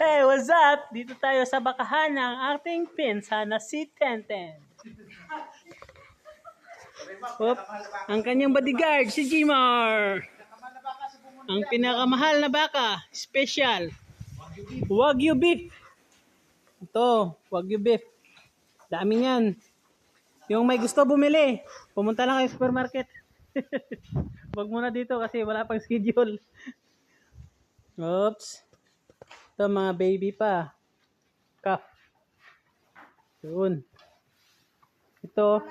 Hey, what's up? Dito tayo sa bakahan ng ating pinsa na si Tenten. Oop, ang kanyang bodyguard, si Jimar. Ang pinakamahal na baka, special. Wagyu beef. Ito, Wagyu beef. Dami yan. Yung may gusto bumili, pumunta lang kayo sa supermarket. Wag muna dito kasi wala pang schedule. Oops. Ito mga baby pa. Calf. Yun. Ito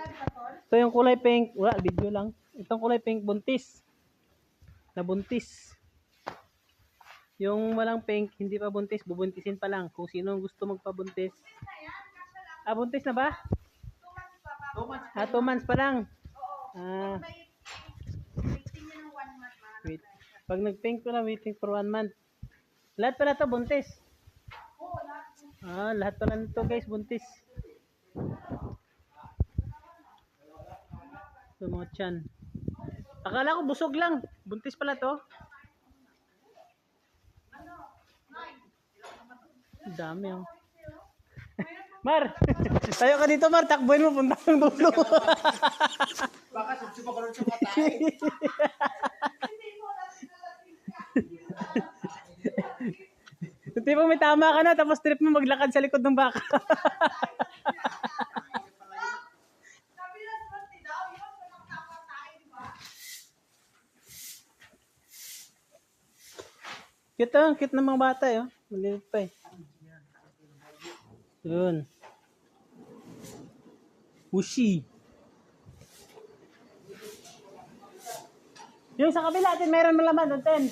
yung kulay pink. Wala, video lang. Itong kulay pink, buntis. Nabuntis. Yung walang pink, hindi pa buntis, bubuntisin pa lang. Kung sino gusto magpabuntis. Ah, buntis na ba? 2 months pa lang. Ah. Wait. Pag nag-pink ko na, waiting for 1 month. Lahat pala ito buntis. Ah, lahat pala nito guys, buntis. Ito mga tiyan. Akala ko busog lang. Buntis pala to. Dami oh. Mar! Tayo ka dito Mar, takbuhin mo, punta ng dulo. Baka subsuba ko rin sa matay. Tipo may tama ka na, tapos trip mo maglakad sa likod ng baka. Cute oh, cute ng mga bata eh. Maliit pa eh. Yun. Ushi. Yung sa kabila, atin mayroon mo laman doon, Ten.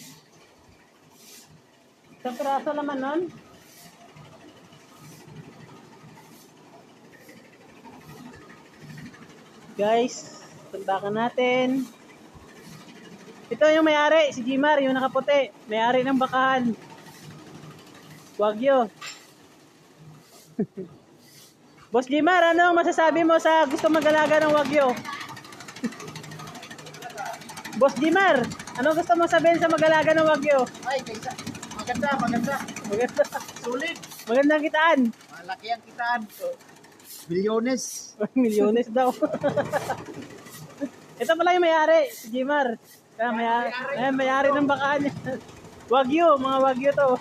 Isang piraso laman nun. Guys, tagbakan natin. Ito yung may-ari, si Jimar, yung nakaputi. May-ari ng bakahan. Wagyu. Boss Jimar, ano ang masasabi mo sa gusto mag-alaga ng Wagyu? Boss Jimar, ano gusto mo sabihin sa mag-alaga ng Wagyu? Ay, maganda. Maganda. Sulit. Magandang kitaan. Malaki ang kitaan. Milyones. Milyones daw. Ito pala yung may-ari, si Jimar. May-ari ng bakahan niya. Wagyu, mga Wagyu to.